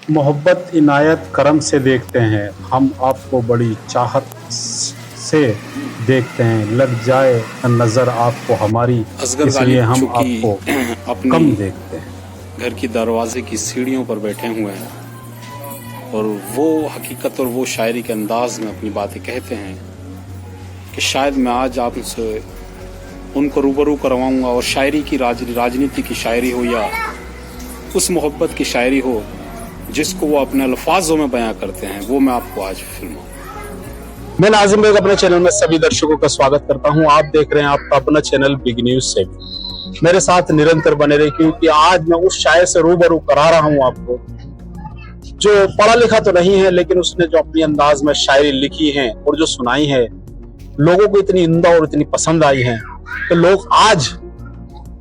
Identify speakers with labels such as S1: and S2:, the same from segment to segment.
S1: मोहब्बत इनायत करम से देखते हैं, हम आपको बड़ी चाहत से देखते हैं, लग जाए नज़र आपको हमारी,
S2: असगर
S1: इसलिए
S2: गालिब
S1: हम
S2: चूंकि
S1: आपको
S2: अपनी
S1: कम देखते हैं।
S2: घर की दरवाजे की सीढ़ियों पर बैठे हुए हैं और वो हकीकत और वो शायरी के अंदाज में अपनी बातें कहते हैं कि शायद मैं आज आपसे उनको रूबरू करवाऊंगा और शायरी की राजनीति की शायरी हो या उस मोहब्बत की शायरी हो जिसको वो अपने अल्फाजों में बयां करते हैं, वो मैं आपको आज फिल्माऊं।
S1: मैं नाजिम बेग अपने चैनल में सभी दर्शकों का स्वागत करता हूं। आप देख रहे हैं आपका अपना चैनल बिग न्यूज से। मेरे साथ निरंतर बने रहे, क्योंकि आज मैं उस शायर से रूबरू करा रहा हूं आपको जो पढ़ा लिखा तो नहीं है, लेकिन उसने जो अपनी अंदाज में शायरी लिखी है और जो सुनाई है, लोगों को इतनी उम्दा और इतनी पसंद आई है तो लोग आज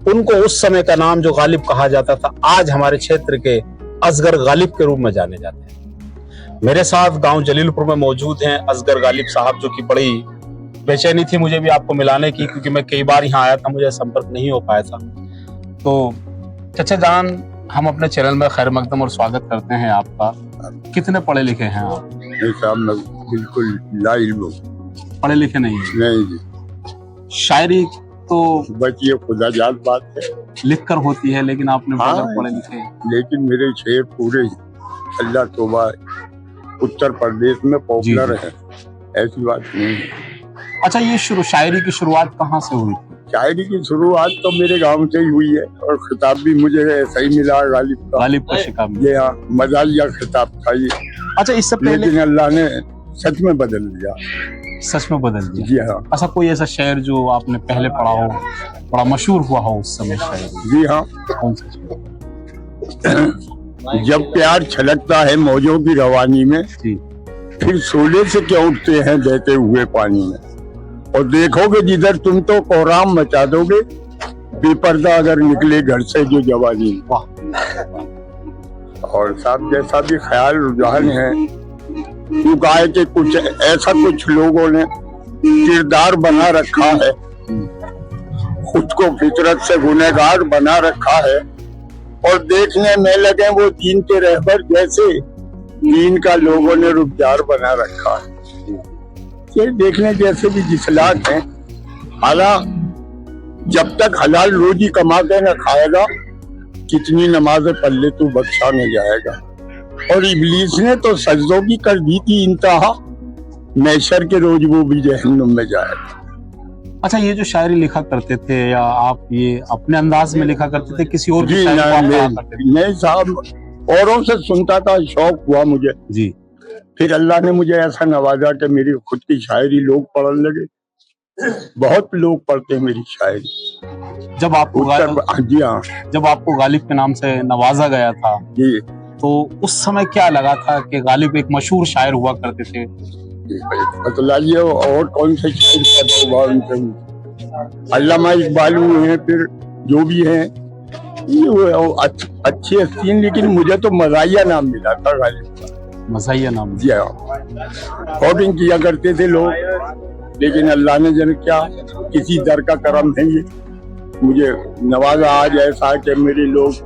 S1: उनको उस समय का नाम जो गालिब कहा जाता था, आज हमारे क्षेत्र के असगर गालिब के रूप में जाने जाते हैं। मेरे साथ गांव जलीलपुर में मौजूद हैं असगर गालिब साहब, जो कि बड़ी बेचैनी थी मुझे भी आपको मिलाने की, क्योंकि मैं कई बार यहाँ आया था, मुझे संपर्क नहीं हो पाया था। तो चचा जान, हम अपने चैनल में खैर मकदम और स्वागत करते हैं आपका। कितने पढ़े लिखे हैं आप?
S3: बिल्कुल लाइल्म।
S1: पढ़े लिखे नहीं है?
S3: नहीं जी,
S1: शायरी तो
S3: बस ये खुदा जात बात है,
S1: लिख कर होती है, लेकिन आपने
S3: हाँ,
S1: पढ़े लिखे।
S3: लेकिन मेरे शेर पूरे अल्लाह तौबा उत्तर प्रदेश में पॉपुलर है, ऐसी बात नहीं है।
S1: अच्छा, ये शायरी की शुरुआत कहाँ से हुई?
S3: शायरी की शुरुआत तो मेरे गांव से ही हुई है और खिताब भी मुझे ऐसा ही मिला गालिब का।
S1: गालिब का शिकाब।
S3: ये हाँ, मजालिया खिताब था ये।
S1: अच्छा, इससे पहले
S3: लेकिन अल्लाह ने सच में बदल दिया।
S1: सच में बदल दिया?
S3: जी हाँ।
S1: अच्छा, कोई ऐसा शेर जो आपने पहले पढ़ा हो, बड़ा मशहूर हुआ हो उस समय शायद?
S3: जी हाँ।
S1: कौन सा शेर?
S3: जब प्यार छलकता है मौजों की रवानी में, फिर शोले से क्या उठते हैं बहते हुए पानी में, और देखोगे जिधर तुम तो कोहराम मचा दोगे, बेपर्दा अगर निकले घर से जो जवानी। और साहब जैसा भी ख्याल रुझान है, क्योंकि है कि कुछ ऐसा कुछ लोगों ने किरदार बना रखा है, खुद को फितरत से गुनहगार बना रखा है, और देखने में लगे वो दीन के रहबर जैसे दीन का लोगों ने रुखसार बना रखा है। ये देखने जैसे भी जिसलात हैं। हालांकि जब तक हलाल रोजी कमा के न खाएगा, कितनी नमाजें पल्ले तू बख्शा न जाएगा। और इब्लीस ने तो सजदों की कर दी थी इंतहा, मैशर के रोज वो भी जहन्नुम में जाएगा।
S1: अच्छा, ये जो शायरी लिखा करते थे, या आप ये अपने अंदाज में लिखा करते थे, किसी और
S3: जी नहीं साहब, औरों से सुनता था, शौक हुआ मुझे
S1: जी।
S3: फिर अल्लाह ने मुझे ऐसा नवाजा कि मेरी खुद की शायरी लोग पढ़ने लगे। बहुत लोग पढ़ते हैं मेरी शायरी।
S1: जब आपको
S3: जी हाँ,
S1: जब आपको गालिब के नाम से नवाजा गया था
S3: जी,
S1: तो उस समय क्या लगा था कि गालिब एक मशहूर शायर हुआ करते थे?
S3: बतलाइए और कौन से शायर का? अल्लामा इकबाल हुए हैं, फिर जो भी हैं अच्छी हस्ती, लेकिन मुझे तो मज़ाहिया नाम मिला था गालिब का।
S1: मज़ाहिया नाम?
S3: जी हाँ। कोडिंग किया करते थे लोग, लेकिन अल्लाह ने जन क्या किसी दर का करम है, ये मुझे नवाजा आज ऐसा है कि मेरे लोग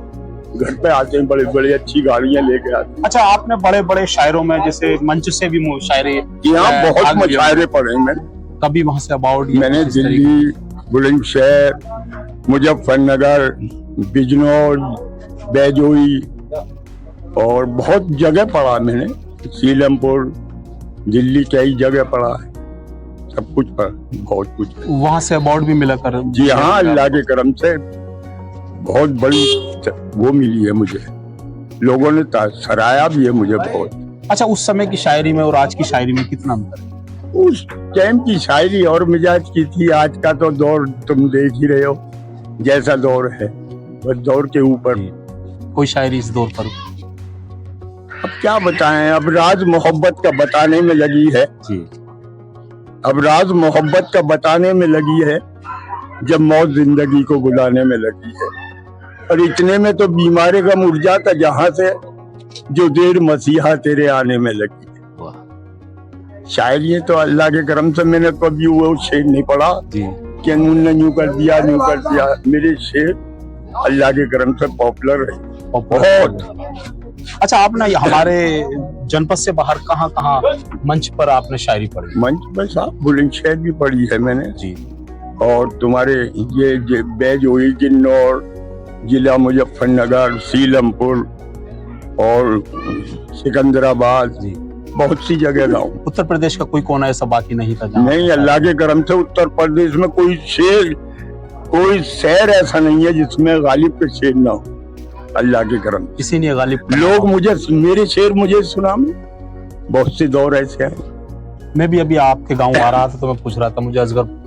S3: घर पे आते हैं, बड़े बड़े अच्छी गाड़ियां लेके आते हैं।
S1: अच्छा, आपने बड़े बड़े शायरों में जैसे मंच से भी शायरी?
S3: यहाँ बहुत मुशायरे पढ़े मैं।
S1: कभी वहां से अबाउट? मैंने
S3: दिल्ली, बुलंदशहर, मुजफ्फरनगर, बिजनौर, बैजोई और बहुत जगह पढ़ा मैंने। सीलमपुर, दिल्ली कई जगह पढ़ा है, सब कुछ पढ़ा, बहुत कुछ।
S1: वहां से अवार्ड भी मिला कर?
S3: जी हाँ, अल्लाह के करम से बहुत बड़ी वो मिली है मुझे, लोगों ने सराहा भी है मुझे बहुत।
S1: अच्छा, उस समय की शायरी में और आज की शायरी में कितना अंतर है?
S3: उस टाइम की शायरी और मिजाज की थी, आज का तो दौर तुम देख ही रहे हो जैसा दौर है, बस दौर के ऊपर।
S1: कोई शायरी इस दौर पर?
S3: अब क्या बताएं, अब राज मोहब्बत का बताने में लगी है जी। अब राज मोहब्बत का बताने में लगी है, जब मौत जिंदगी को बुलाने में लगी है। और इतने में तो बीमारे का मुड़ जाता जहां से, जो देर मसीहा तेरे आने में लगी है। शायरी तो अल्लाह के करम से मैंने कभी वो शेर नहीं पढ़ा कि उन्होंने यूं कर दिया, यूं कर दिया। मेरे शेर अल्लाह के करम से पॉपुलर है बहुत।
S1: अच्छा, आपने हमारे जनपद से बाहर कहाँ कहाँ मंच पर आपने शायरी पढ़ी?
S3: मंच पर साहब बुलंदशहर भी पढ़ी है मैंने
S1: जी।
S3: और तुम्हारे ये बैज ओरिजिन और जिला मुजफ्फरनगर, सीलमपुर और सिकंदराबाद,
S1: जी।
S3: बहुत सी जगह गाँव।
S1: उत्तर प्रदेश का कोई कोना ऐसा बाकी नहीं था जहाँ
S3: नहीं, अल्लाह के करम से उत्तर प्रदेश में कोई शहर ऐसा नहीं है जिसमें गालिब के शेर ना हो, अल्लाह के करम से।
S1: किसी ने गालिब
S3: लोग मेरे शेर मुझे सुना, बहुत से दौर ऐसे हैं।
S1: मैं भी अभी आपके गांव आ रहा था तो मैं पूछ रहा था मुझे असगर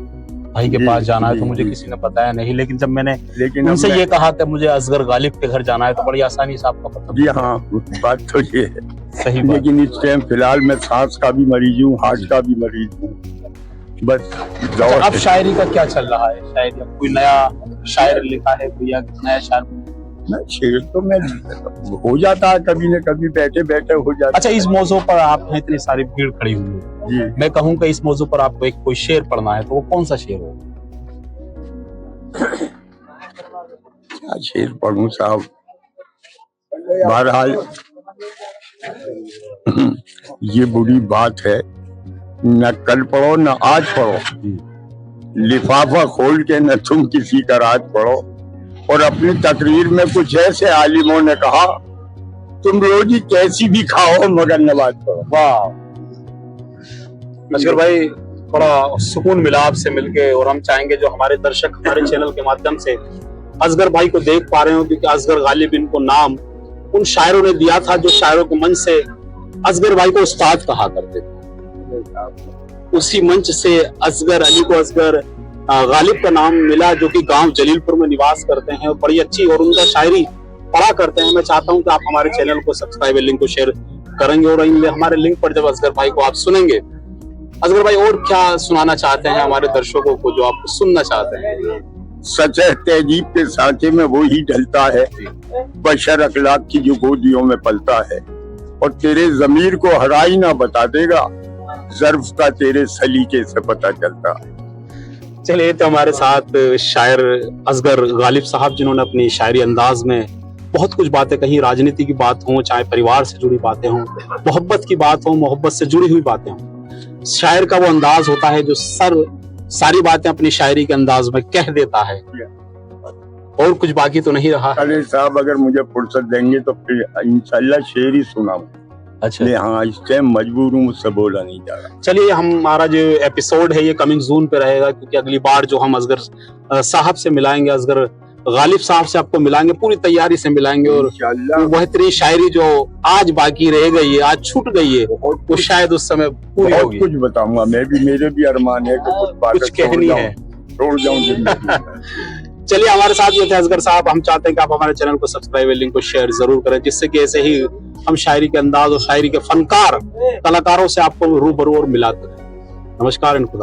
S1: भाई के
S3: जी,
S1: पास जाना है, तो
S3: जी,
S1: मुझे
S3: जी।
S1: किसी ने बताया नहीं, लेकिन जब मैंने
S3: लेकिन
S1: उनसे
S3: अब
S1: ये कहा कि मुझे असगर गालिब के घर जाना है तो बड़ी आसानी से आपका पता।
S3: जी हाँ, बात तो ये है।
S1: सही बात।
S3: लेकिन इस टाइम फिलहाल मैं सांस का भी मरीज हूँ, हार्ट का भी मरीज हूँ, बस
S1: अच्छा, अब शायरी का क्या चल रहा है? शायरी अब कोई नया शायर लिखा है कोई, या नया शायर?
S3: शेर तो मैं हो जाता है कभी न कभी, बैठे बैठे हो जाता।
S1: अच्छा, इस मौजू पर आप हैं, इतनी सारी भीड़ खड़ी हुई है,
S3: जी,
S1: मैं कहूँ कि इस मौजू पर आपको एक कोई शेर पढ़ना है तो वो कौन सा शेर हो?
S3: क्या शेर पढ़ूं साहब? बहरहाल ये बुरी बात है, न कल पढ़ो न आज पढ़ो, लिफाफा खोल के न तुम किसी का राज पढ़ो। और अपनी तकरीर में कुछ ऐसे आलिमों ने कहा, तुम रोजी कैसी भी खाओ मगर नमाज पढ़ो।
S1: वाह असगर भाई, बड़ा सुकून मिला आपसे मिलके, और हम चाहेंगे जो हमारे दर्शक हमारे चैनल के माध्यम से असगर भाई को देख पा रहे हो, क्योंकि असगर गालिब इनको नाम उन शायरों ने दिया था जो शायरों के मंच से असगर भाई को उस्ताद कहा करते थे। उसी मंच से असगर अली को असगर गालिब का नाम मिला, जो कि गांव जलीलपुर में निवास करते हैं और बड़ी अच्छी और उनका शायरी पढ़ा करते हैं। मैं चाहता हूं कि आप हमारे चैनल को सब्सक्राइब, लिंक को शेयर करेंगे, और हमारे लिंक पर जब असगर भाई को आप सुनेंगे, असगर भाई और क्या सुनाना चाहते हैं हमारे दर्शकों को जो आप सुनना चाहते हैं?
S3: सच है, तहजीब के सांचे में वो ही ढलता है, बशर अखलाक की जो गोदियों में पलता है, और तेरे जमीर को हराई ना बता देगा, ज़र्फ का तेरे सलीके से पता चलता है।
S1: चलिए, तो हमारे साथ शायर असगर गालिब साहब, जिन्होंने अपनी शायरी अंदाज में बहुत कुछ बातें कही, राजनीति की बात हो, चाहे परिवार से जुड़ी बातें हों, मोहब्बत की बात हो, मोहब्बत से जुड़ी हुई बातें हों। शायर का वो अंदाज होता है जो सारी बातें अपनी शायरी के अंदाज में कह देता है, और कुछ बाकी तो नहीं रहा।
S3: अरे साहब, अगर मुझे फुर्सत देंगे तो फिर इंशाल्लाह शेर ही सुनाऊं।
S1: अच्छा,
S3: हाँ, इस टाइम मजबूर हूँ, मुझसे बोला नहीं जा रहा।
S1: चलिए, हमारा जो एपिसोड है ये कमिंग जून पे रहेगा, क्योंकि अगली बार जो हम असगर साहब से मिलाएंगे, असगर गालिब साहब से आपको मिलाएंगे, पूरी तैयारी से मिलाएंगे, और बेहतरीन शायरी जो आज बाकी रह गई है, आज छूट गई है, वो शायद उस समय पूरी होगी।
S3: कुछ बताऊंगा मैं भी, मेरे भी अरमान है कि
S1: कुछ कहनी है,
S3: छोड़ जाऊं जिंदगी।
S1: चलिए, हमारे साथ ये थे असगर साहब। हम चाहते हैं कि आप हमारे चैनल को सब्सक्राइब, लिंक को शेयर जरूर करें, जिससे कि ऐसे ही हम शायरी के अंदाज और शायरी के फनकार कलाकारों से आपको रूबरू और मिलाते हैं। नमस्कार, इनको